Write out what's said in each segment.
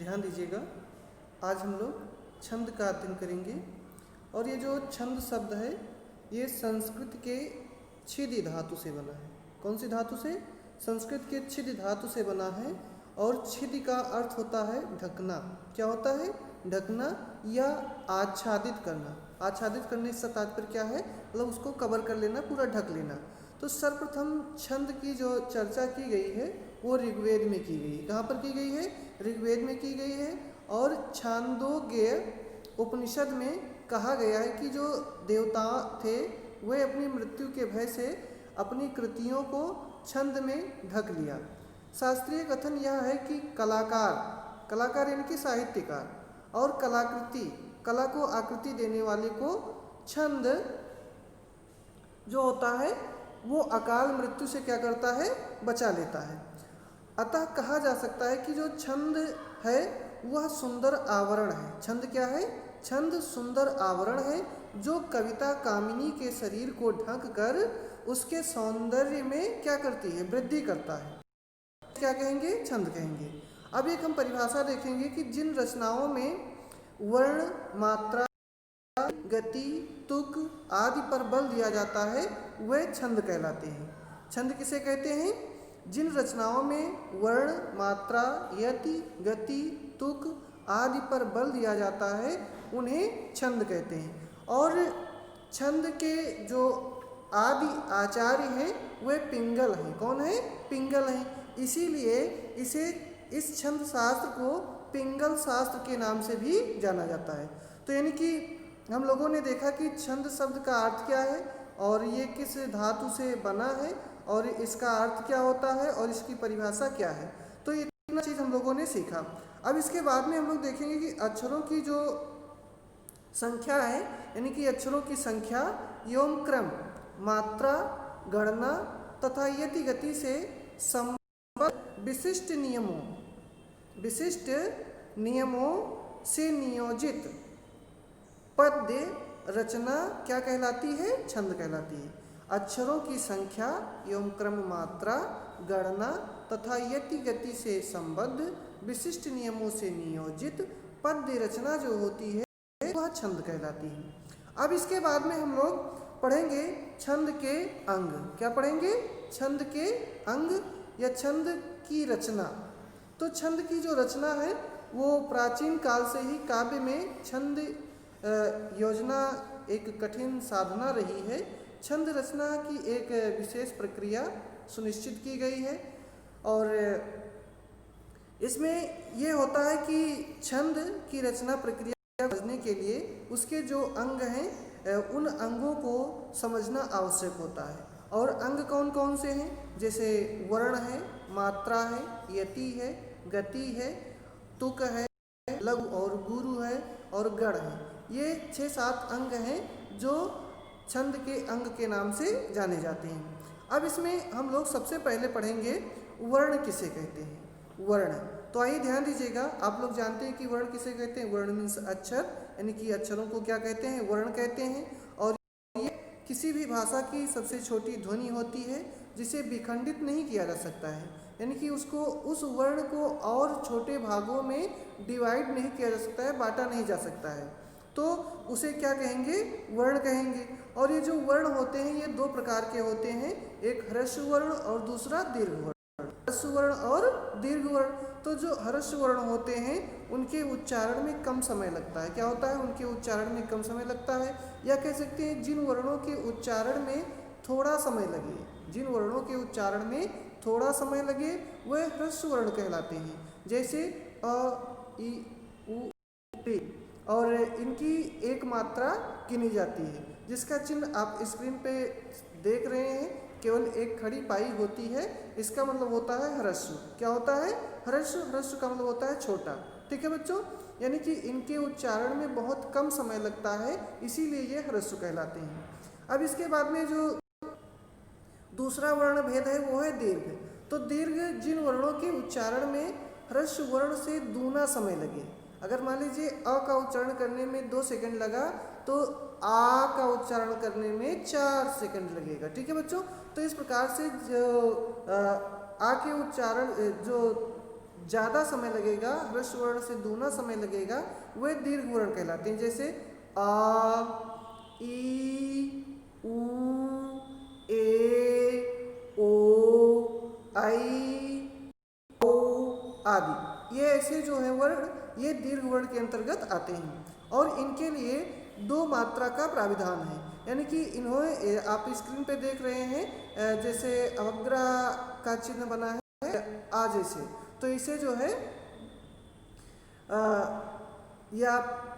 ध्यान दीजिएगा। आज हम लोग छंद का अध्ययन करेंगे और ये जो छंद शब्द है ये संस्कृत के छिदि धातु से बना है। कौन सी धातु से? संस्कृत के छिदि धातु से बना है और छिदि का अर्थ होता है ढकना। क्या होता है? ढकना या आच्छादित करना। आच्छादित करने से तात्पर्य क्या है? मतलब उसको कवर कर लेना, पूरा ढक लेना। तो सर्वप्रथम छंद की जो चर्चा की गई है वो ऋग्वेद में की गई है। कहाँ पर की गई है? ऋग्वेद में की गई है। और छांदोग्य उपनिषद में कहा गया है कि जो देवता थे वे अपनी मृत्यु के भय से अपनी कृतियों को छंद में ढक लिया। शास्त्रीय कथन यह है कि कलाकार यानी कि साहित्यकार और कलाकृति, कला को आकृति देने वाले को छंद जो होता है वो अकाल मृत्यु से क्या करता है? बचा लेता है। अतः कहा जा सकता है कि जो छंद है वह सुंदर आवरण है। छंद क्या है? छंद सुंदर आवरण है जो कविता कामिनी के शरीर को ढक कर उसके सौंदर्य में क्या करती है? वृद्धि करता है। क्या कहेंगे? छंद कहेंगे। अब एक हम परिभाषा देखेंगे कि जिन रचनाओं में वर्ण, मात्रा, गति, तुक आदि पर बल दिया जाता है वे छंद कहलाते हैं। छंद किसे कहते हैं? जिन रचनाओं में वर्ण, मात्रा, यति, गति, तुक आदि पर बल दिया जाता है उन्हें छंद कहते हैं। और छंद के जो आदि आचार्य हैं वे पिंगल हैं। कौन है? पिंगल हैं। इसीलिए इस छंद शास्त्र को पिंगल शास्त्र के नाम से भी जाना जाता है। तो यानी कि हम लोगों ने देखा कि छंद शब्द का अर्थ क्या है और ये किस धातु से बना है और इसका अर्थ क्या होता है और इसकी परिभाषा क्या है। तो ये तीन चीज़ हम लोगों ने सीखा। अब इसके बाद में हम लोग देखेंगे कि अक्षरों की जो संख्या है यानी कि अक्षरों की संख्या एवं क्रम, मात्रा, गणना तथा यति गति से संबद्ध विशिष्ट नियमों से नियोजित पद्य रचना क्या कहलाती है? छंद कहलाती है। अक्षरों की संख्या एवं क्रम, मात्रा, गणना तथा यति गति से संबद्ध विशिष्ट नियमों से नियोजित पद्य रचना जो होती है वह छंद कहलाती है। अब इसके बाद में हम लोग पढ़ेंगे छंद के अंग। क्या पढ़ेंगे? छंद के अंग या छंद की रचना। तो छंद की जो रचना है वो प्राचीन काल से ही काव्य में छंद योजना एक कठिन साधना रही है। छंद रचना की एक विशेष प्रक्रिया सुनिश्चित की गई है और इसमें ये होता है कि छंद की रचना प्रक्रिया समझने के लिए उसके जो अंग हैं उन अंगों को समझना आवश्यक होता है। और अंग कौन कौन से हैं? जैसे वर्ण है, मात्रा है, यति है, गति है, तुक है, लघु और गुरु है और गढ़ है। ये 6-7 अंग हैं जो छंद के अंग के नाम से जाने जाते हैं। अब इसमें हम लोग सबसे पहले पढ़ेंगे वर्ण किसे कहते हैं। वर्ण, तो आइए ध्यान दीजिएगा। आप लोग जानते हैं कि वर्ण किसे कहते हैं? वर्ण मीन्स अक्षर, यानी कि अक्षरों को क्या कहते हैं? वर्ण कहते हैं। और ये किसी भी भाषा की सबसे छोटी ध्वनि होती है जिसे विखंडित नहीं किया जा सकता है, यानी कि उसको उस वर्ण को और छोटे भागों में डिवाइड नहीं किया जा सकता है, बांटा नहीं जा सकता है, तो उसे क्या कहेंगे? वर्ण कहेंगे। और ये जो वर्ण होते हैं ये 2 प्रकार के होते हैं, एक ह्रस्व वर्ण और दूसरा दीर्घ वर्ण। ह्रस्व वर्ण और दीर्घ वर्ण। तो जो ह्रस्व वर्ण होते हैं उनके उच्चारण में कम समय लगता है। क्या होता है? उनके उच्चारण में कम समय लगता है, या कह सकते हैं जिन वर्णों के उच्चारण में थोड़ा समय लगे, जिन वर्णों के उच्चारण में थोड़ा समय लगे वह ह्रस्व वर्ण कहलाते हैं। जैसे अ, इ, उ, टे। और इनकी एक मात्रा गिनी जाती है जिसका चिन्ह आप स्क्रीन पे देख रहे हैं। केवल एक खड़ी पाई होती है, इसका मतलब होता है ह्रस्व। क्या होता है? ह्रस्व का मतलब होता है छोटा। ठीक है बच्चों, यानी कि इनके उच्चारण में बहुत कम समय लगता है, इसीलिए ये ह्रस्व कहलाते हैं। अब इसके बाद में जो दूसरा वर्ण भेद है वो है दीर्घ। तो दीर्घ जिन वर्णों के उच्चारण में ह्रस्व वर्ण से दूना समय लगे। अगर मान लीजिए अ का उच्चारण करने में 2 सेकंड लगा तो आ का उच्चारण करने में 4 सेकंड लगेगा। ठीक है बच्चों, तो इस प्रकार से जो आ के उच्चारण जो ज़्यादा समय लगेगा, ह्रस्व वर्ण से दूना समय लगेगा, वे दीर्घ वर्ण कहलाते हैं। जैसे आ, ई, ऊ, ए, ओ, आई, ओ आदि। ये ऐसे जो है वर्ण ये दीर्घ वर्ण के अंतर्गत आते हैं और इनके लिए दो मात्रा का प्राविधान है। यानी कि इन्होंने आप स्क्रीन पे देख रहे हैं जैसे अवग्रह का चिन्ह बना है आ जैसे, तो इसे जो है या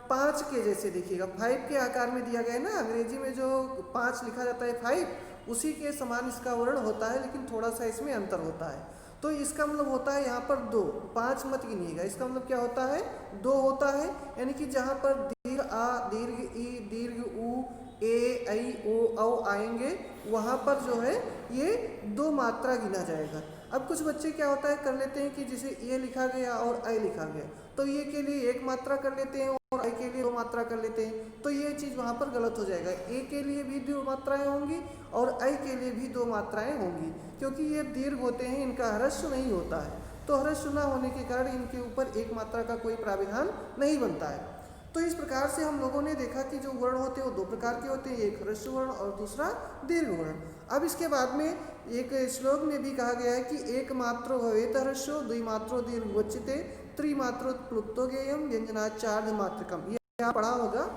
5 के जैसे देखिएगा, 5 के आकार में दिया गया है ना। अंग्रेजी में जो 5 लिखा जाता है 5, उसी के समान इसका वर्ण होता है, लेकिन थोड़ा सा इसमें अंतर होता है। तो इसका मतलब होता है यहाँ पर 2, 5 मत गिनिएगा। इसका मतलब क्या होता है, 2 होता है। यानी कि जहाँ पर दीर्घ आ, दीर्घ ई, दीर्घ ऊ, ए, आई, ओ, औ आएंगे, वहाँ पर जो है ये 2 मात्रा गिना जाएगा। अब कुछ बच्चे क्या होता है कर लेते हैं कि जैसे ए लिखा गया और आई लिखा गया, तो ये के लिए 1 मात्रा कर लेते हैं और आई के लिए 2 मात्रा कर लेते हैं, तो ये चीज़ वहाँ पर गलत हो जाएगा। ए के लिए भी 2 मात्राएं होंगी और आई के लिए भी 2 मात्राएं होंगी, क्योंकि ये दीर्घ होते हैं, इनका ह्रस्व नहीं होता है। तो ह्रस्व न होने के कारण इनके ऊपर 1 मात्रा का कोई प्राविधान नहीं बनता है। तो इस प्रकार से हम लोगों ने देखा कि जो वर्ण होते हैं वो 2 प्रकार के होते हैं, एक ह्रस्व वर्ण और दूसरा दीर्घ वर्ण। अब इसके बाद में एक श्लोक में भी कहा गया है कि एक मात्रो भवेत ह्रस्व, द्विमात्रो दीर्घोच्यते, त्रिमात्रो प्लुप्तो गेयम, व्यंजनाचार्य मात्रकम। ये क्या पढ़ा होगा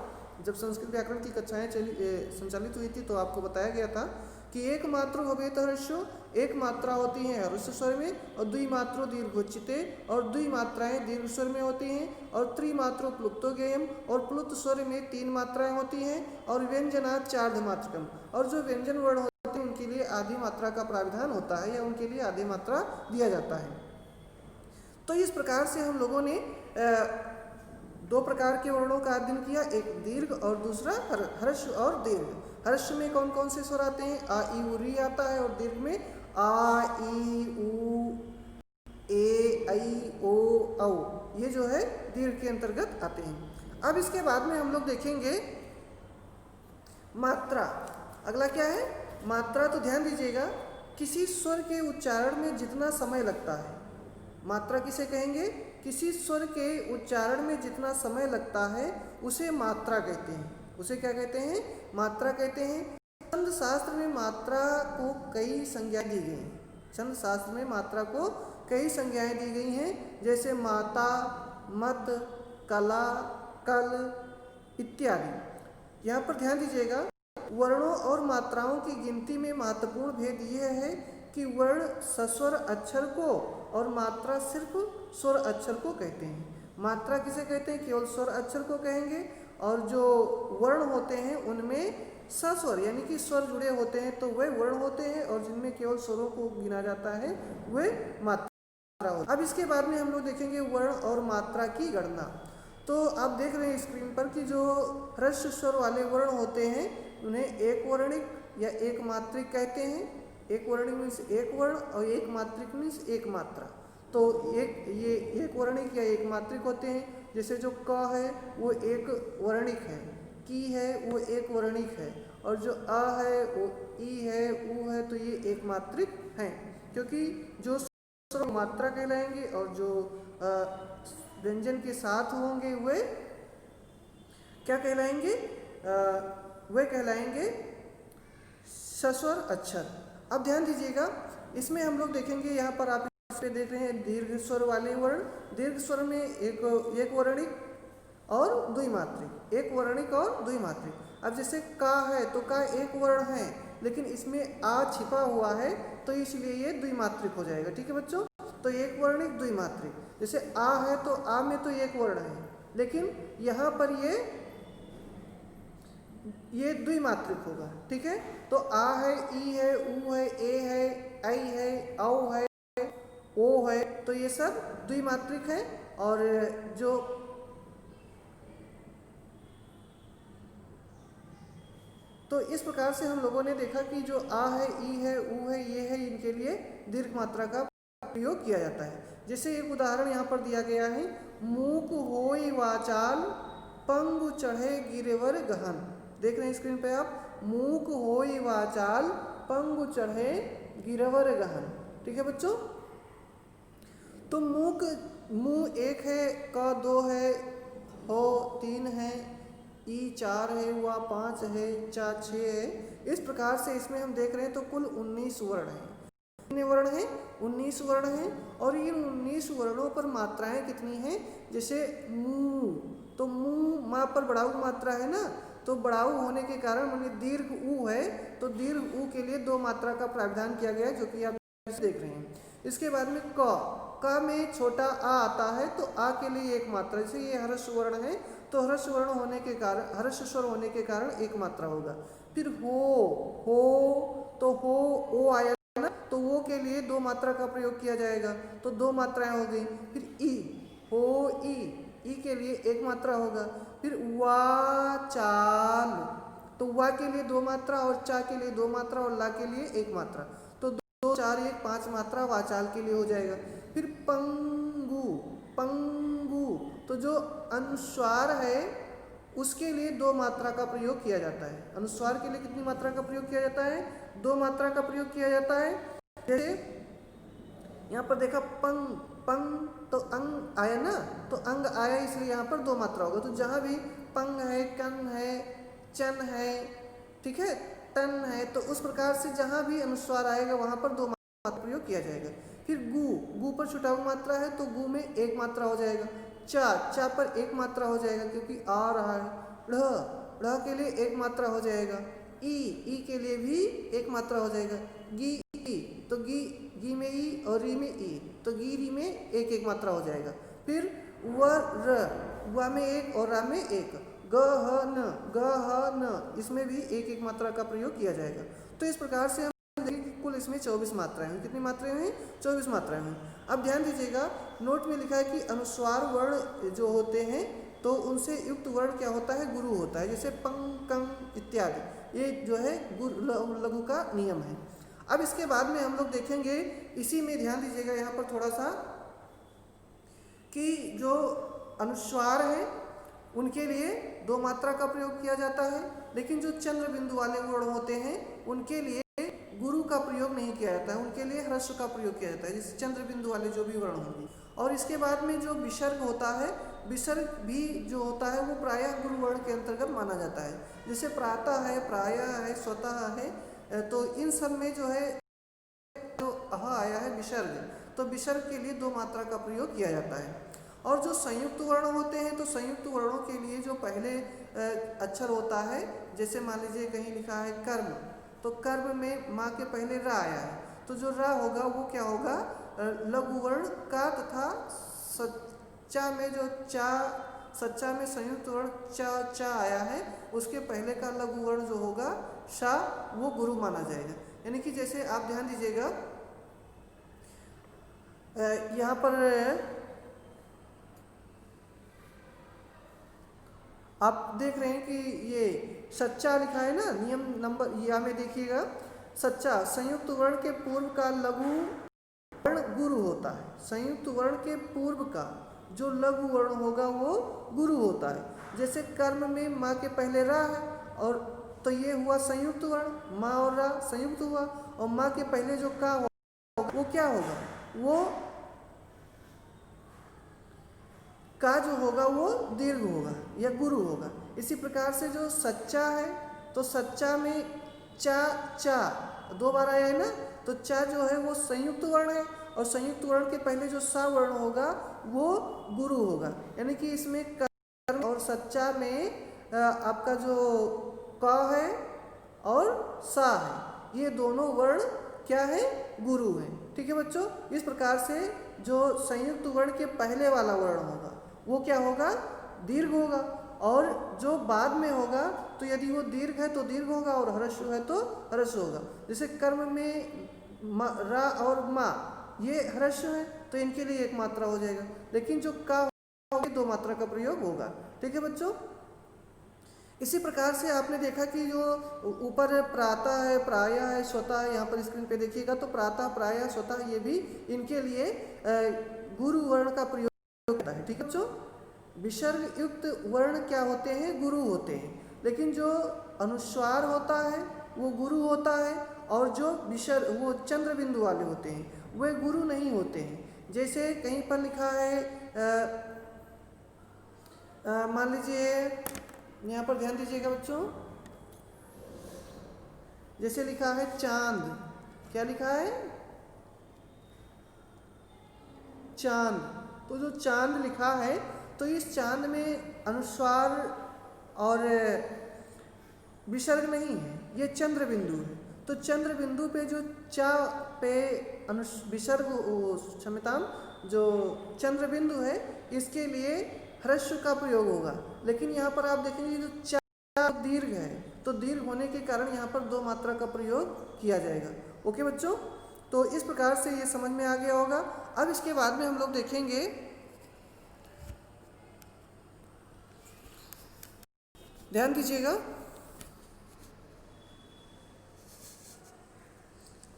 जब संस्कृत व्याकरण की कक्षाएं संचालित हुई थी, तो आपको बताया गया था कि एक मात्रो भवेत ह्रस्व, एक मात्रा होती है ह्रस्व स्वर में, और द्विमात्रो दीर्घोच्यते, और द्विमात्राएं दीर्घ स्वर में होती हैं, और त्रिमात्रो प्लुप्तो गेयम, और प्लुत स्वर में 3 मात्राएं होती हैं, और व्यंजनात् चार्ध मात्रकम, और जो व्यंजन वर्ण होते हैं उनके लिए आधी मात्रा का प्राविधान होता है या उनके लिए आधी मात्रा दिया जाता है। तो इस प्रकार से हम लोगों ने 2 प्रकार के वर्णों का अध्ययन किया, एक दीर्घ और दूसरा ह्रस्व और दीर्घ। ह्रस्व में कौन कौन से स्वर आते हैं, आ, ई, उ, री आता है, और दीर्घ में आ, ई, उ, ए, आई, ओ, औ, ये जो है दीर्घ के अंतर्गत आते हैं। अब इसके बाद में हम लोग देखेंगे मात्रा। अगला क्या है, मात्रा। तो ध्यान दीजिएगा, किसी स्वर के उच्चारण में जितना समय लगता है, मात्रा किसे कहेंगे, किसी स्वर के उच्चारण में जितना समय लगता है उसे मात्रा कहते हैं। उसे क्या कहते हैं, मात्रा कहते हैं। छंद शास्त्र में मात्रा को कई संज्ञाएं दी गई हैं। छंद शास्त्र में मात्रा को कई संज्ञाएं दी गई हैं, जैसे माता, मत, कला, कल इत्यादि। यहाँ पर ध्यान दीजिएगा, वर्णों और मात्राओं की गिनती में महत्वपूर्ण भेद यह है कि वर्ण सस्वर अक्षर को और मात्रा सिर्फ स्वर अक्षर को कहते हैं। मात्रा किसे कहते हैं, केवल स्वर अक्षर को कहेंगे, और जो वर्ण होते हैं उनमें सस्वर यानी कि स्वर जुड़े होते हैं तो वे वर्ण होते हैं, और जिनमें केवल स्वरों को गिना जाता है वे मात्रा होते हैं। अब इसके बाद में हम लोग देखेंगे वर्ण और मात्रा की गणना। तो आप देख रहे हैं स्क्रीन पर कि जो ह्रस्व स्वर वाले वर्ण होते हैं उन्हें एक वर्णिक या एक मात्रिक कहते हैं। एक वर्णिक मीन्स एक वर्ण और एक मात्रिक मीन्स एक मात्रा। तो ये एक वर्णिक या एक मात्रिक होते हैं। जैसे जो क है वो एक वर्णिक है, की है वो एक वर्णिक है, और जो अ है वो ई है, ऊ है, तो ये एक मात्रिक हैं, क्योंकि जो स्वर मात्रा कहलाएंगे और जो व्यंजन के साथ होंगे वे क्या कहलाएंगे, वे कहलाएंगे सस्वर अक्षर। अब ध्यान दीजिएगा, इसमें हम लोग देखेंगे, यहाँ पर आप पे देख रहे हैं दीर्घ स्वर वाले वर्ण। दीर्घ स्वर में एक वर्णिक और द्विमात्रिक, एक वर्णिक और द्विमात्रिक। अब जैसे का है तो का एक वर्ण है, लेकिन इसमें आ छिपा हुआ है, तो इसलिए ये द्विमात्रिक हो जाएगा। ठीक है बच्चों, तो एक वर्णिक द्विमात्रिक। जैसे आ है तो आ में तो एक वर्ण है, लेकिन यहाँ पर ये द्विमात्रिक होगा। ठीक है, तो आ है, ई है, ऊ है, ए है, आई है, औ है, ओ है, तो ये सब द्विमात्रिक है। और जो तो इस प्रकार से हम लोगों ने देखा कि जो आ है, ई है, ऊ है, ये है, इनके लिए दीर्घ मात्रा का प्रयोग किया जाता है। जैसे एक उदाहरण यहाँ पर दिया गया है, मूक होई वाचाल पंगु चढ़े गिरेवर गहन। देख रहे हैं स्क्रीन पे आप, मूक होई वाचाल पंगु चढ़े गिरवर गहन। ठीक है बच्चों, तो मुंह 1 है, क 2 है, हो 3 है, ई 4 है, वा 5 है, चा 6 है। इस प्रकार से इसमें हम देख रहे हैं तो कुल 19 वर्ण हैं। कितने वर्ण हैं? 19 वर्ण हैं। और इन 19 वर्णों पर मात्राएं कितनी हैं? जैसे मुंह, तो मुंह माँ पर बढ़ाऊ मात्रा है ना, तो बढ़ाऊ होने के कारण माने दीर्घ ऊ है, तो दीर्घ ऊ के लिए 2 मात्रा का प्रावधान किया गया है, जो कि आप देख रहे हैं। इसके बाद में क में छोटा आ आता है, तो आ के लिए 1 मात्रा। जैसे ये हर्ष वर्ण है, तो हर्ष वर्ण होने के कारण, हर्ष स्वर होने के कारण 1 मात्रा होगा। फिर हो, तो हो ओ आया ना, तो वो के लिए 2 मात्रा का प्रयोग किया जाएगा, तो 2 मात्राएं हो गई। फिर ई, हो ई के लिए 1 मात्रा होगा। फिर वा चाल, तो वा के लिए 2 मात्रा, और चा के लिए 2 मात्रा, और ला के लिए 1 मात्रा, तो 2 4 1 5 मात्रा वाचाल के लिए हो जाएगा। फिर पंगु, तो जो अनुस्वार है उसके लिए 2 मात्रा का प्रयोग किया जाता है। अनुस्वार के लिए कितनी मात्रा का प्रयोग किया जाता है? 2 मात्रा का प्रयोग किया जाता है। जैसे यहाँ पर देखा पंग, तो अंग आया ना, तो अंग आया, इसलिए यहाँ पर 2 मात्रा होगा। तो जहाँ भी पंग है, कन है, चन है, ठीक है, टन है, तो उस प्रकार से जहाँ भी अनुस्वार आएगा वहाँ पर 2 मात्रा प्रयोग किया जाएगा। फिर गु पर छुटाऊ मात्रा है, तो गु में 1 मात्रा हो जाएगा। चा पर 1 मात्रा हो जाएगा क्योंकि आ रहा है। ढ़ के लिए 1 मात्रा हो जाएगा। ई के लिए भी 1 मात्रा हो जाएगा। गी, तो गी में ई और री में ई, तो गी री में 1 1 मात्रा हो जाएगा। फिर व में 1 और रा में 1। ग ह न, इसमें भी 1 1 मात्रा का प्रयोग किया जाएगा। तो इस प्रकार से हम कुल इसमें 24 मात्राएं हैं। कितनी मात्राएं हैं? 24 मात्राएं हैं। अब ध्यान दीजिएगा, नोट में लिखा है कि अनुस्वार वर्ण जो होते हैं तो उनसे युक्त वर्ण क्या होता है? गुरु होता है। जैसे पंग, कंग इत्यादि, ये जो है लघु का नियम है। अब इसके बाद में हम लोग देखेंगे, इसी में ध्यान दीजिएगा यहाँ पर थोड़ा सा, कि जो अनुस्वार है उनके लिए 2 मात्रा का प्रयोग किया जाता है, लेकिन जो चंद्र बिंदु वाले वर्ण होते हैं उनके लिए गुरु का प्रयोग नहीं किया जाता है, उनके लिए ह्रस्व का प्रयोग किया जाता है, जैसे चंद्र बिंदु वाले जो भी वर्ण होंगे। और इसके बाद में जो विसर्ग होता है, विसर्ग भी जो होता है वो प्रायः गुरु वर्ण के अंतर्गत माना जाता है। जैसे प्रातः है, प्रायः है, स्वतः है, तो इन सब में जो है जो अह आया है विसर्ग, तो विसर्ग के लिए 2 मात्रा का प्रयोग किया जाता है। और जो संयुक्त वर्ण होते हैं, तो संयुक्त वर्णों के लिए जो पहले अक्षर होता है, जैसे मान लीजिए कहीं लिखा है कर्म, तो कर्म में माँ के पहले रा आया है, तो जो रा होगा वो क्या होगा? लघु वर्ण का, तथा सच्चा में जो चा, सच्चा में संयुक्त वर्ण चा आया है, उसके पहले का लघु वर्ण जो होगा शा, वो गुरु माना जाएगा। यानी कि जैसे आप ध्यान दीजिएगा, यहाँ पर आप देख रहे हैं कि ये सच्चा लिखा है ना, नियम नंबर यहाँ में देखिएगा, सच्चा संयुक्त वर्ण के पूर्व का लघु वर्ण गुरु होता है। संयुक्त वर्ण के पूर्व का जो लघु वर्ण होगा वो गुरु होता है। जैसे कर्म में माँ के पहले रा है, और तो ये हुआ संयुक्त वर्ण, माँ और रा संयुक्त हुआ, और माँ के पहले जो का होगा वो क्या होगा? वो का जो होगा वो दीर्घ होगा या गुरु होगा। इसी प्रकार से जो सच्चा है, तो सच्चा में चा 2 बार आया है ना, तो चा जो है वो संयुक्त वर्ण है, और संयुक्त वर्ण के पहले जो सा वर्ण होगा वो गुरु होगा। यानी कि इसमें कर्म और सच्चा में आपका जो क है और सा है, ये दोनों वर्ण क्या है? गुरु है। ठीक है बच्चों, इस प्रकार से जो संयुक्त वर्ण के पहले वाला वर्ण होगा वो क्या होगा? दीर्घ होगा, और जो बाद में होगा तो यदि वो दीर्घ है तो दीर्घ होगा, और ह्रस्व है तो ह्रस्व होगा। जैसे कर्म में रा और मा ये ह्रस्व है, तो इनके लिए 1 मात्रा हो जाएगा, लेकिन जो का होगा 2 मात्रा का प्रयोग होगा। ठीक है बच्चों, इसी प्रकार से आपने देखा कि जो ऊपर प्रातः है, प्रायः है, स्वतः है, यहाँ पर स्क्रीन पे देखिएगा, तो प्रातः, प्रायः, स्वतः ये भी इनके लिए गुरु वर्ण का प्रयोग होता है। ठीक है बच्चों, विसर्ग युक्त वर्ण क्या होते हैं? गुरु होते हैं, लेकिन जो अनुस्वार होता है वो गुरु होता है, और जो विसर्ग वो चंद्र बिंदु वाले होते हैं वे गुरु नहीं होते हैं। जैसे कहीं पर लिखा है मान लीजिए यहाँ पर ध्यान दीजिएगा बच्चों, जैसे लिखा है चांद, क्या लिखा है? चांद। तो जो चांद लिखा है तो इस चांद में अनुस्वार और विसर्ग नहीं है, ये चंद्र बिंदु है। तो चंद्र बिंदु पे जो चा पे विसर्ग, क्षमताम जो चंद्र बिंदु है इसके लिए ह्रस्व का प्रयोग होगा। लेकिन यहाँ पर आप देखेंगे जो चा दीर्घ है, तो दीर्घ होने के कारण यहाँ पर दो मात्रा का प्रयोग किया जाएगा। ओके बच्चों, तो इस प्रकार से ये समझ में आ गया होगा। अब इसके बाद में हम लोग देखेंगे ध्यान दीजिएगा,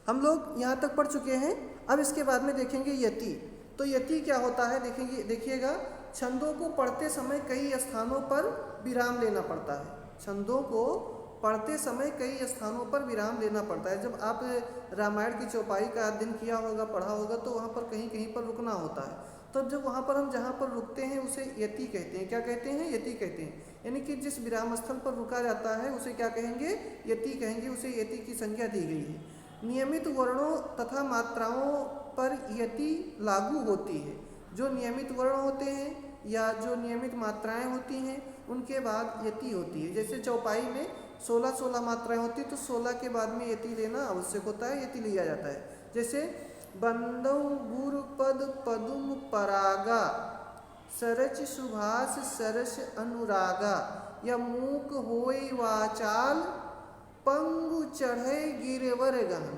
हम लोग यहाँ तक पढ़ चुके हैं। अब इसके बाद में देखेंगे यति। तो यति क्या होता है देखेंगे, देखिएगा छंदों को पढ़ते समय कई स्थानों पर विराम लेना पड़ता है। छंदों को पढ़ते समय कई स्थानों पर विराम लेना पड़ता है। जब आप रामायण की चौपाई का अध्ययन किया होगा, पढ़ा होगा, तो वहाँ पर कहीं कहीं पर रुकना होता है। तो जब वहाँ पर हम जहाँ पर रुकते हैं उसे यति कहते हैं। क्या कहते हैं? यति कहते हैं। यानी कि जिस विराम स्थल पर रुका जाता है उसे क्या कहेंगे? यति कहेंगे। उसे यति की संज्ञा दी गई है। नियमित वर्णों तथा मात्राओं पर यति लागू होती है। जो नियमित वर्ण होते हैं या जो नियमित मात्राएं होती हैं उनके बाद यति होती है। जैसे चौपाई में 16 मात्राएं होती, तो 16 के बाद में यति लेना आवश्यक होता है, यति लिया जाता है। जैसे बंदौ गुरु पद पदुम परागा, सरच सुभाष सरस अनुरागा, या मूक होय वाचाल पंगु चढ़े गिरवर गहन।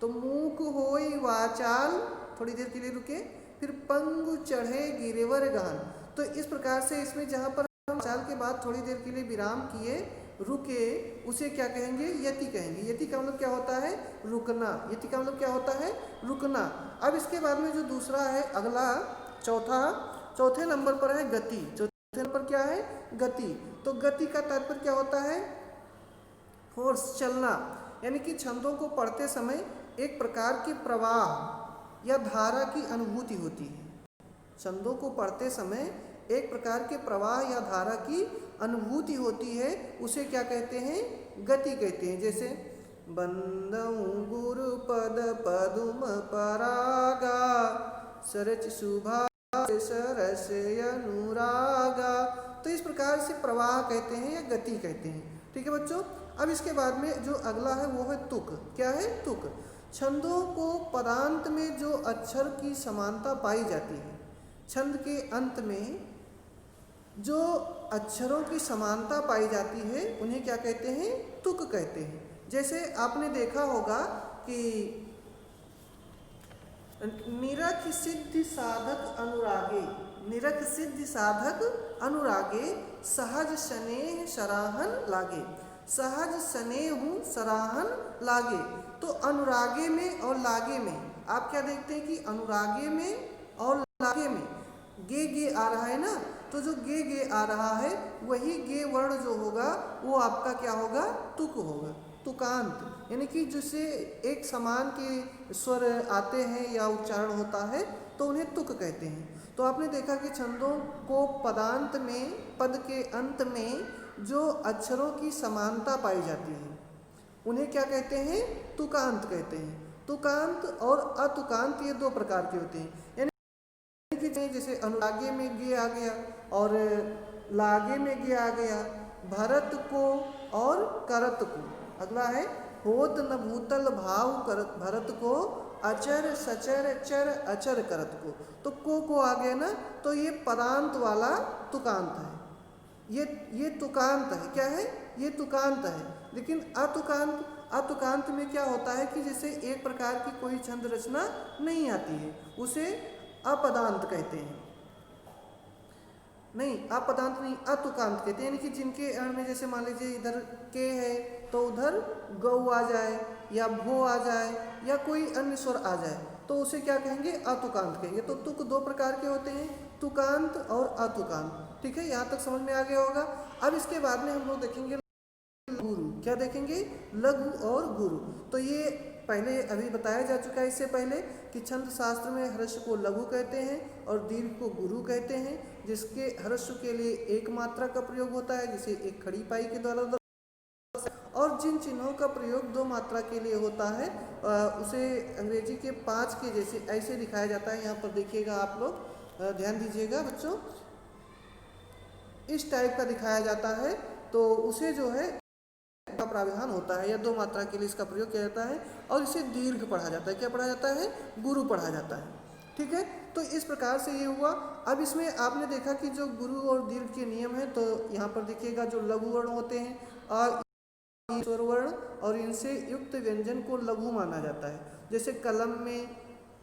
तो मूक होय वाचाल, थोड़ी देर के लिए रुके, फिर पंगु चढ़े गिरवर गहन। तो इस प्रकार से इसमें जहाँ पर हम चाल के बाद थोड़ी देर के लिए विराम किए, रुके, उसे क्या कहेंगे? यति कहेंगे। यति का मतलब क्या होता है? रुकना। यति का मतलब क्या होता है? रुकना। अब इसके बाद में जो दूसरा है, अगला चौथे नंबर पर है गति। चौथे नंबर क्या है? गति। तो गति का तात्पर्य क्या होता है? फोर्स, चलना। यानी कि छंदों को पढ़ते समय एक प्रकार की प्रवाह या धारा की अनुभूति होती है। छंदों को पढ़ते समय एक प्रकार के प्रवाह या धारा की अनुभूति होती है, उसे क्या कहते हैं? गति कहते हैं। जैसे बंदौ गुरु पद पदुम परागा, सरच सुभाष सरस अनुरागा। तो इस प्रकार से प्रवाह कहते हैं या गति कहते हैं। ठीक है बच्चों। अब इसके बाद में जो अगला है वो है तुक। क्या है? तुक। छंदों को पदांत में जो अक्षर की समानता पाई जाती है, छंद के अंत में जो अक्षरों की समानता पाई जाती है उन्हें क्या कहते हैं? तुक कहते हैं। जैसे आपने देखा होगा कि निरख सिद्धि साधक अनुरागे, निरख सिद्धि साधक अनुरागे, सहज स्नेह सराहन लागे। सहज स्नेह सराहन लागे। तो अनुरागे में और लागे में आप क्या देखते हैं कि अनुरागे में और लागे में गे आ रहा है ना। तो जो गे आ रहा है वही गे वर्ण जो होगा वो आपका क्या होगा? तुक होगा, तुकांत। यानी कि जिससे एक समान के स्वर आते हैं या उच्चारण होता है तो उन्हें तुक कहते हैं। तो आपने देखा कि छंदों को पदांत में, पद के अंत में जो अक्षरों की समानता पाई जाती है उन्हें क्या कहते हैं? तुकांत कहते हैं। तुकांत और अतुकांत ये दो प्रकार के होते हैं। यानी जैसे अनुरागे में गे आ गया और लागे में गे आ गया, भरत को और करत को। अगला है होत न भूतल भाव करत, भरत को अचर सचर चर अचर करत को। तो को आ गया ना, तो ये पदांत वाला तुकांत है। ये तुकांत है। क्या है? ये तुकांत है। लेकिन अतुकांत में क्या होता है कि जैसे एक प्रकार की कोई छंद रचना नहीं आती है, उसे अपदांत कहते हैं। नहीं, अपदांत नहीं, अतुकांत कहते हैं। यानी कि जिनके अण में जैसे मान लीजिए इधर के है तो उधर गौ आ जाए या भो आ जाए या कोई अन्य स्वर आ जाए तो उसे क्या कहेंगे? अतुकांत कहेंगे। तो तुक दो प्रकार के होते हैं, तुकांत और अतुकांत। ठीक है, यहाँ तक समझ में आ गया होगा। अब इसके बाद में हम लोग देखेंगे गुरु। क्या देखेंगे? लघु और गुरु। तो ये पहले अभी बताया जा चुका है इससे पहले कि छंद शास्त्र में ह्रस्व को लघु कहते हैं और दीर्घ को गुरु कहते हैं, जिसके ह्रस्व के लिए एक मात्रा का प्रयोग होता है जिसे एक खड़ी पाई के द्वारा, और जिन चिन्हों का प्रयोग दो मात्रा के लिए होता है उसे अंग्रेजी के 5 के जैसे ऐसे दिखाया जाता है। यहाँ पर देखिएगा आप लोग ध्यान दीजिएगा बच्चों, इस टाइप का दिखाया जाता है, तो उसे जो है का प्रावधान होता है या दो मात्रा के लिए इसका प्रयोग किया जाता है और इसे दीर्घ पढ़ा जाता है। क्या पढ़ा जाता है? गुरु पढ़ा जाता है। ठीक है, तो इस प्रकार से ये हुआ। अब इसमें आपने देखा कि जो गुरु और दीर्घ के नियम है, तो यहाँ पर देखिएगा जो लघु वर्ण होते हैं और स्वर वर्ण और इनसे युक्त व्यंजन को लघु माना जाता है। जैसे कलम में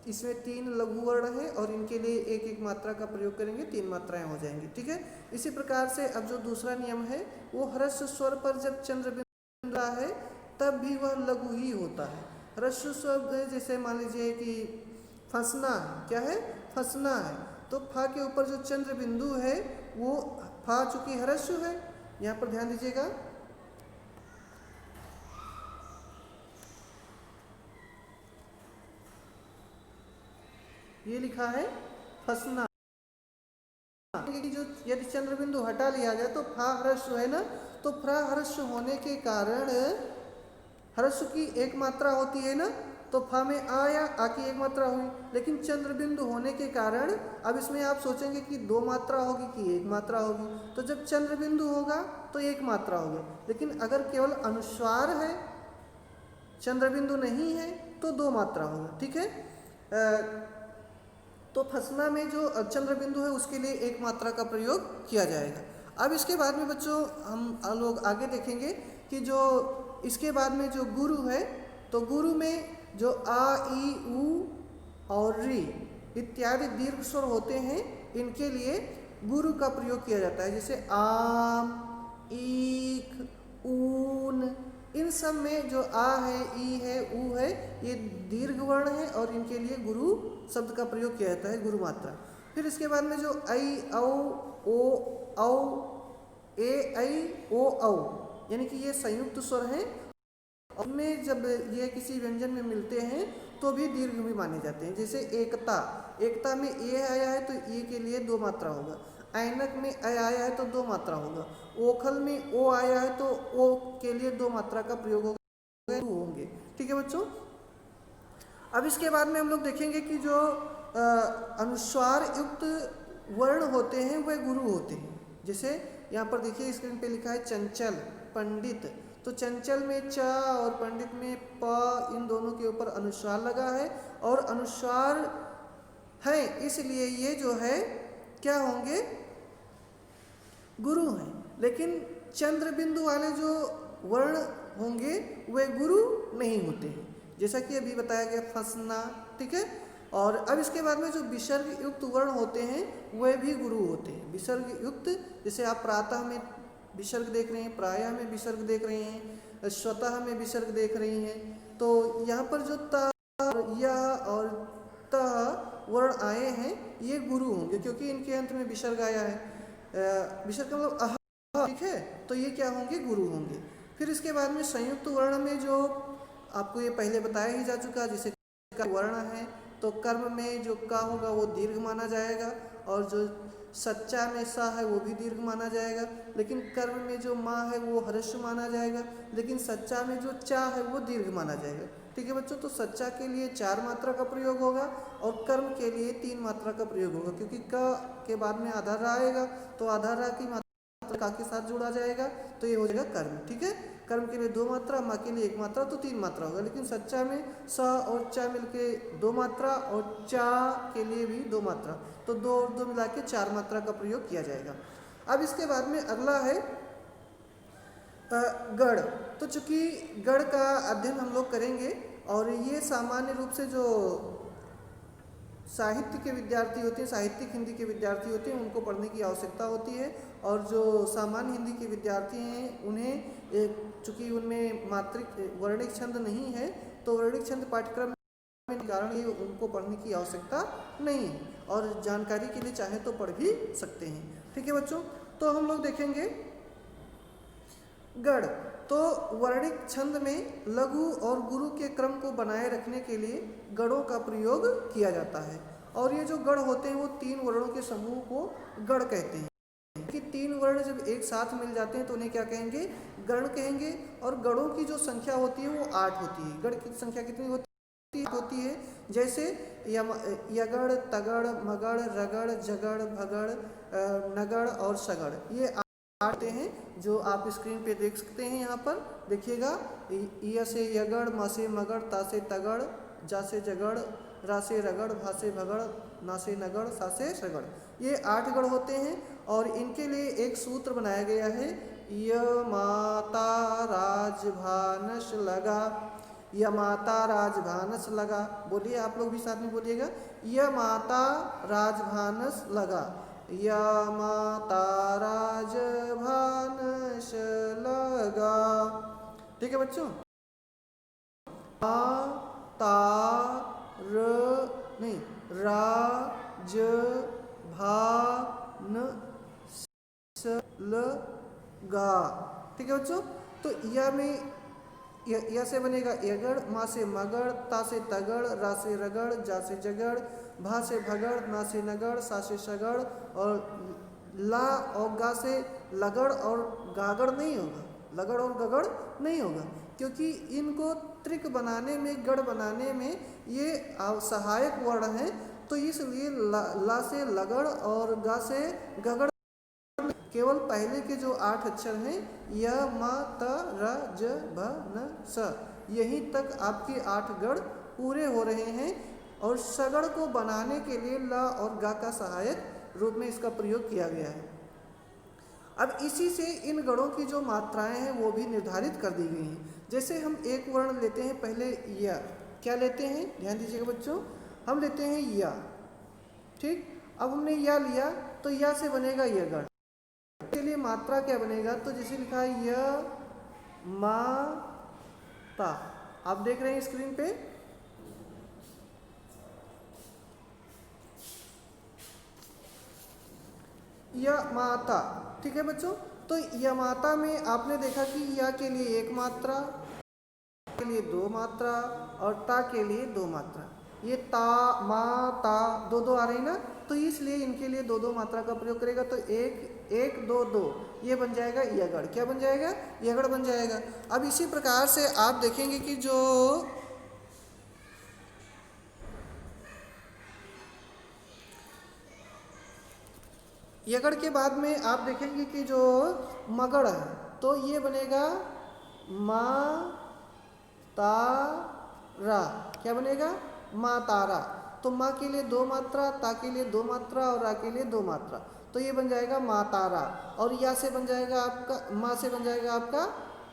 इसमें 3 लघु वर्ण है और इनके लिए एक एक मात्रा का प्रयोग करेंगे, 3 मात्राएं हो जाएंगी। ठीक है, इसी प्रकार से अब जो दूसरा नियम है वो ह्रस्व स्वर पर जब चंद्र बिंदु है तब भी वह लघु ही होता है। ह्रस्व स्वर जैसे मान लीजिए कि फंसना, क्या है? फंसना है, तो फा के ऊपर जो चंद्र बिंदु है वो फा चूंकि ह्रस्व है, यहाँ पर ध्यान दीजिएगा, ये लिखा है फंसना। जो यदि चंद्र बिंदु हटा लिया जाए तो फा ह्रस्व है ना, तो फा ह्रस्व होने के कारण ह्रस्व की एक मात्रा होती है ना, तो फा में आ या आ की एक मात्रा हुई। लेकिन चंद्र बिंदु होने के कारण अब इसमें आप सोचेंगे कि 2 मात्रा होगी कि 1 मात्रा होगी, तो जब चंद्र बिंदु होगा तो 1 मात्रा होगी। लेकिन अगर केवल अनुस्वार है, चंद्र बिंदु नहीं है, तो 2 मात्रा होगा। ठीक है, तो फंसना में जो चंद्र बिंदु है उसके लिए 1 मात्रा का प्रयोग किया जाएगा। अब इसके बाद में बच्चों हम लोग आगे देखेंगे कि जो इसके बाद में जो गुरु है, तो गुरु में जो आ, ई, उ और री इत्यादि दीर्घ स्वर होते हैं, इनके लिए गुरु का प्रयोग किया जाता है। जैसे आम, ईख, ऊन, इन सब में जो आ है, ई है, ऊ है, ये दीर्घ वर्ण है और इनके लिए गुरु शब्द का प्रयोग किया जाता है, गुरु मात्रा। फिर इसके बाद में जो ऐ, औ, ओ, औ, ए, ऐ, ओ, औ, यानी कि ये संयुक्त स्वर हैं, उनमें जब ये किसी व्यंजन में मिलते हैं तो भी दीर्घ भी माने जाते हैं। जैसे एकता, एकता में ए आया है तो ए के लिए 2 मात्रा होगा। ऐनक में अ आया है तो 2 मात्रा होगा। ओखल में ओ आया है तो ओ के लिए 2 मात्रा का प्रयोग होगा, होंगे। ठीक है बच्चों, अब इसके बाद में हम लोग देखेंगे कि जो अनुस्वार युक्त वर्ण होते हैं वह गुरु होते हैं। जैसे यहाँ पर देखिए स्क्रीन पे लिखा है चंचल, पंडित, तो चंचल में च और पंडित में प, इन दोनों के ऊपर अनुस्वार लगा है और अनुस्वार है इसलिए ये जो है क्या होंगे? गुरु हैं। लेकिन चंद्र बिंदु वाले जो वर्ण होंगे वे गुरु नहीं होते हैं, जैसा कि अभी बताया गया फंसना। ठीक है, और अब इसके बाद में जो विसर्ग युक्त वर्ण होते हैं वे भी गुरु होते हैं। विसर्ग युक्त, जैसे आप प्रातः में विसर्ग देख रहे हैं, प्रायः में विसर्ग देख रहे हैं, स्वतः में विसर्ग देख रही हैं, तो यहाँ पर जो त, यह और त वर्ण आए हैं ये गुरु होंगे, क्योंकि इनके अंत में विसर्ग आया है। विसर्ग का मतलब अह, ठीक है, तो ये क्या होंगे? गुरु होंगे। फिर इसके बाद में संयुक्त वर्ण में जो आपको ये पहले बताया ही जा चुका, जैसे वर्ण है तो कर्म में जो का होगा वो दीर्घ माना जाएगा और जो सच्चा में सा है वो भी दीर्घ माना जाएगा। लेकिन कर्म में जो माँ है वो ह्रस्व माना जाएगा, लेकिन सच्चा में जो चा है वो दीर्घ माना जाएगा। ठीक है बच्चों, तो सच्चा के लिए 4 मात्रा का प्रयोग होगा और कर्म के लिए 3 मात्रा का प्रयोग होगा, क्योंकि क के बाद में आधार आएगा तो आधार की मात्रा का के साथ जोड़ा जाएगा, तो ये हो जाएगा कर्म। ठीक है, कर्म के लिए 2 मात्रा, माँ के लिए 1 मात्रा, तो 3 मात्रा होगा। लेकिन सच्चा में स और चा मिलके 2 मात्रा और चा के लिए भी 2 मात्रा, तो 2 और 2 मिला के 4 मात्रा का प्रयोग किया जाएगा। अब इसके बाद में अगला है गढ़। तो चूंकि गढ़ का अध्ययन हम लोग करेंगे और ये सामान्य रूप से जो साहित्य के विद्यार्थी होते हैं, साहित्यिक हिंदी के विद्यार्थी होते हैं, उनको पढ़ने की आवश्यकता होती है। और जो सामान्य हिंदी के विद्यार्थी हैं उन्हें चूँकि उनमें मात्रिक वर्णिक छंद नहीं है, तो वर्णिक छंद पाठ्यक्रम के कारण ये उनको पढ़ने की आवश्यकता नहीं है और जानकारी के लिए चाहे तो पढ़ भी सकते हैं। ठीक है बच्चों, तो हम लोग देखेंगे गढ़। तो वर्णिक छंद में लघु और गुरु के क्रम को बनाए रखने के लिए गढ़ों का प्रयोग किया जाता है। और ये जो गढ़ होते हैं वो 3 वर्णों के समूह को गढ़ कहते हैं। कि 3 वर्ण जब एक साथ मिल जाते हैं तो उन्हें क्या कहेंगे? गण कहेंगे। और गढ़ों की जो संख्या होती है वो 8 होती है। गढ़ की संख्या कितनी होती है? जैसे यगड़, तगड़, मगड़, रगड़, जगड़, भगड़, नगड़ और सगड़, ये आते हैं जो आप स्क्रीन पे देख सकते हैं। यहाँ पर देखिएगा, य से यगड़, म से मगड़, ता से तगड़, जा से जगड़, रा से रगड़, भा से भगड़, ना से नगड़, सा से सगड़, ये 8 गढ़ होते हैं। और इनके लिए एक सूत्र बनाया गया है, य माता राजभानस लगा। य माता राजभानस लगा, बोलिए आप लोग भी साथ में बोलिएगा, य माता राजभानस लगा। य माता राजभानस लगा। ठीक है बच्चों? ता र नहीं, रा ज भा न स ल गा। ठीक है बच्चों? तो या में या से बनेगा यगड़, मा से मगड़, ता से तगड़, रा से रगड़, जा से जगड़, भा से भगड़, ना से नगड़, सा से सगड़, और ला और गा से लगड़ और गागड़ नहीं होगा, लगड़ और गगड़ नहीं होगा, क्योंकि इनको त्रिक बनाने में, गढ़ बनाने में ये सहायक वर्ण हैं। तो इसलिए ला से लगड़ और गा से गगड़, केवल पहले के जो 8 अक्षर हैं य म त र ज भ न स, यहीं तक आपके 8 गढ़ पूरे हो रहे हैं। और सगड़ को बनाने के लिए ल और गा का सहायक रूप में इसका प्रयोग किया गया है। अब इसी से इन गढ़ों की जो मात्राएं हैं वो भी निर्धारित कर दी गई हैं। जैसे हम एक वर्ण लेते हैं पहले या, क्या लेते हैं? ध्यान दीजिएगा बच्चों, हम लेते हैं या। ठीक, अब हमने या लिया तो या से बनेगा य गढ़। इसके लिए मात्रा क्या बनेगा? तो जैसे लिखा है य मा ता, आप देख रहे हैं स्क्रीन पे, य माता। ठीक है बच्चों? तो य माता में आपने देखा कि या के लिए 1 मात्रा, के लिए 2 मात्रा और ता के लिए 2 मात्रा। ये ता मा ता 2 आ रही ना, तो इसलिए इनके लिए 2 मात्रा का प्रयोग करेगा। तो 1 1 2 2, ये बन जाएगा यगड़। क्या बन जाएगा? यगड़ बन जाएगा। अब इसी प्रकार से आप देखेंगे कि जो यगड़ के बाद में आप देखेंगे कि जो मगड़ है तो ये बनेगा मा ता रा। क्या बनेगा? मा तारा। तो माँ के लिए 2 मात्रा, ता के लिए 2 मात्रा और रा के लिए 2 मात्रा, तो ये बन जाएगा मा तारा। और या से बन जाएगा आपका, माँ से बन जाएगा आपका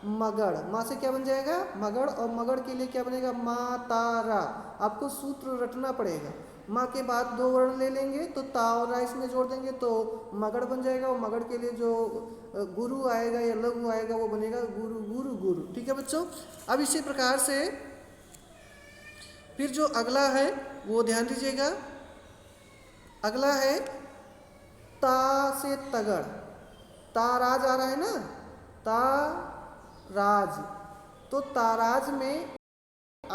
मगड़। माँ से क्या बन जाएगा? मगड़। और मगड़ के लिए क्या बनेगा? मा तारा। आपको सूत्र रटना पड़ेगा। माँ के बाद 2 वर्ण ले लेंगे तो ता और रा इसमें जोड़ देंगे तो मगड़ बन जाएगा। और मगड़ के लिए जो गुरु आएगा या लघु आएगा वो बनेगा गुरु गुरु गुरु। ठीक है बच्चों? अब इसी प्रकार से फिर जो अगला है वो ध्यान दीजिएगा, अगला है ता से तगड़। ताराज आ रहा है ना, ताराज। तो ताराज में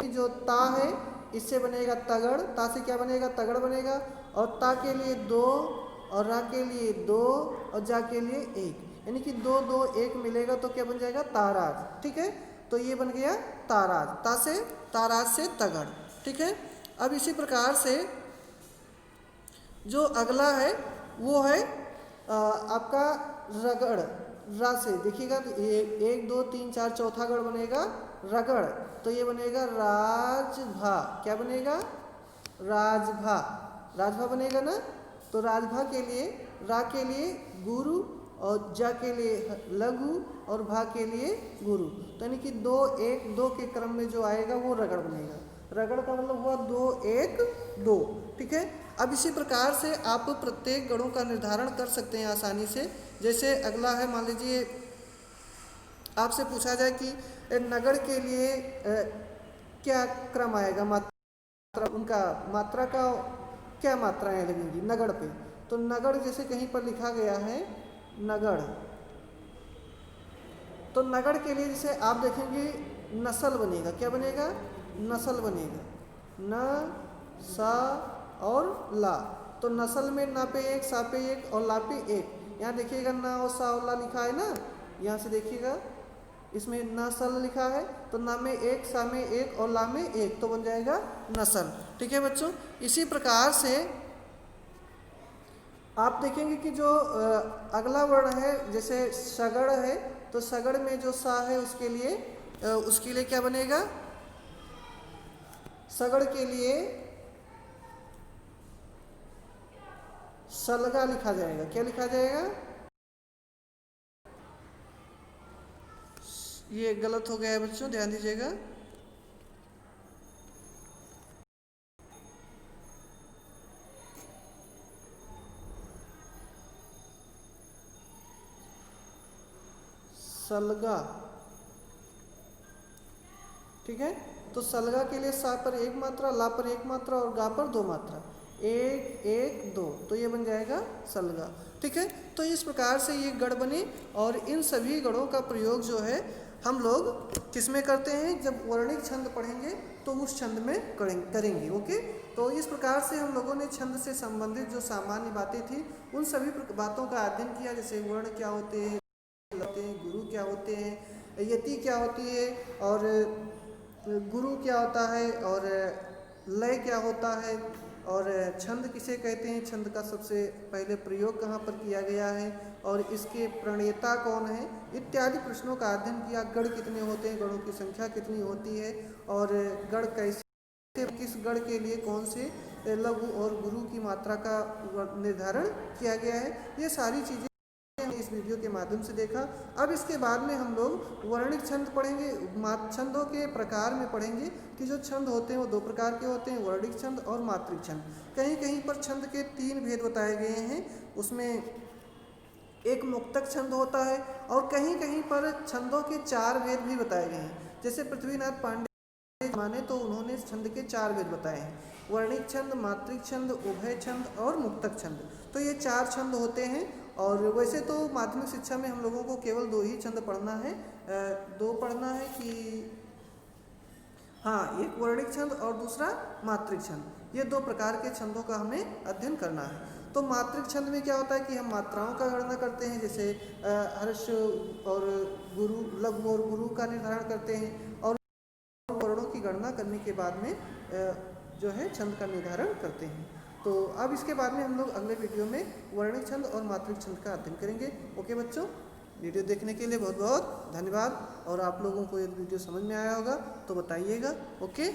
जो ता है इससे बनेगा तगड़, ता से क्या बनेगा? तगड़ बनेगा। और ता के लिए 2 और रा के लिए 2 और जा के लिए 1, यानी कि 2 2 1 मिलेगा तो क्या बन जाएगा? ताराज। ठीक है? तो ये बन गया ताराज। ता से ताराज से तगड़। ठीक है? अब इसी प्रकार से जो अगला है वो है आपका रगड़। रा से देखिएगा तो 1 2 3 4 चौथा गढ़ बनेगा रगड़। तो ये बनेगा राजभा। क्या बनेगा? राजभा। राजभा बनेगा ना। तो राजभा के लिए रा के लिए गुरु और जा के लिए लघु और भा के लिए गुरु, तो यानी कि 2 1 2 के क्रम में जो आएगा वो रगड़ बनेगा। रगड़ का मतलब हुआ 2 1 2। ठीक है? अब इसी प्रकार से आप प्रत्येक गढ़ों का निर्धारण कर सकते हैं आसानी से। जैसे अगला है, मान लीजिए आपसे पूछा जाए कि नगड़ के लिए क्या क्रम आएगा, मात्रा, उनका मात्रा का क्या मात्राएं लगेंगी नगड़ पे। तो नगड़ जैसे कहीं पर लिखा गया है नगड़, तो नगड़ के लिए जैसे आप देखेंगे नस्ल बनेगा, क्या बनेगा? नस्ल बनेगा, न सा और ला। तो नस्ल में ना पे एक, सा पे एक और ला पे एक। यहाँ देखिएगा ना और सा और ला लिखा है ना, यहाँ से देखिएगा इसमें नस्ल लिखा है, तो ना में एक, सा में एक और ला में एक, तो बन जाएगा नस्ल। ठीक है बच्चों, इसी प्रकार से आप देखेंगे कि जो अगला वर्ण है जैसे सगड़ है, तो सगड़ में जो सा है उसके लिए क्या बनेगा? सगड़ के लिए सलगा लिखा जाएगा। क्या लिखा जाएगा? ये गलत हो गया है बच्चों, ध्यान दीजिएगा। सलगा, ठीक है। तो सलगा के लिए सा पर एक मात्रा, ला पर एक मात्रा और गा पर दो मात्रा, एक एक दो, तो ये बन जाएगा सलगा। ठीक है, तो इस प्रकार से ये गढ़ बने और इन सभी गढ़ों का प्रयोग जो है हम लोग किसमें करते हैं? जब वर्णिक छंद पढ़ेंगे तो उस छंद में करेंगे। ओके, तो इस प्रकार से हम लोगों ने छंद से संबंधित जो सामान्य बातें थी उन सभी बातों का अध्ययन किया, जैसे वर्ण क्या होते हैं, गुरु क्या होते हैं, यति क्या होती है और गुरु क्या होता है और लय क्या होता है और छंद किसे कहते हैं, छंद का सबसे पहले प्रयोग कहाँ पर किया गया है और इसके प्रणेता कौन है, इत्यादि प्रश्नों का अध्ययन किया। गढ़ कितने होते हैं, गढ़ों की संख्या कितनी होती है और गढ़ कैसे, किस गढ़ के लिए कौन से लघु और गुरु की मात्रा का निर्धारण किया गया है, ये सारी चीज़ें इस वीडियो के माध्यम से देखा। अब इसके बाद में हम लोग वर्णिक छंद पढ़ेंगे, छंदों के प्रकार में पढ़ेंगे कि जो छंद होते हैं वो दो प्रकार के होते हैं, वर्णिक छंद और मात्रिक छंद। कहीं कहीं पर छंद के तीन भेद बताए गए हैं, उसमें एक मुक्तक छंद होता है और कहीं कहीं पर छंदों के चार भेद भी बताए गए हैं। जैसे पृथ्वीनाथ पांडे माने तो उन्होंने छंद के चार भेद बताए हैं, वर्णिक छंद, मात्रिक छंद, उभय छंद और मुक्तक छंद। तो ये चार छंद होते हैं और वैसे तो माध्यमिक शिक्षा में हम लोगों को केवल दो ही छंद पढ़ना है, दो पढ़ना है कि हाँ, एक वर्णिक छंद और दूसरा मात्रिक छंद। ये दो प्रकार के छंदों का हमें अध्ययन करना है। तो मात्रिक छंद में क्या होता है कि हम मात्राओं का गणना करते हैं, जैसे हर्ष और गुरु, लघु और गुरु का निर्धारण करते हैं और वर्णों की गणना करने के बाद में जो है छंद का निर्धारण करते हैं। तो अब इसके बाद में हम लोग अगले वीडियो में वर्णिक छंद और मात्रिक छंद का अध्ययन करेंगे। ओके बच्चों, वीडियो देखने के लिए बहुत बहुत धन्यवाद और आप लोगों को ये वीडियो समझ में आया होगा तो बताइएगा। ओके।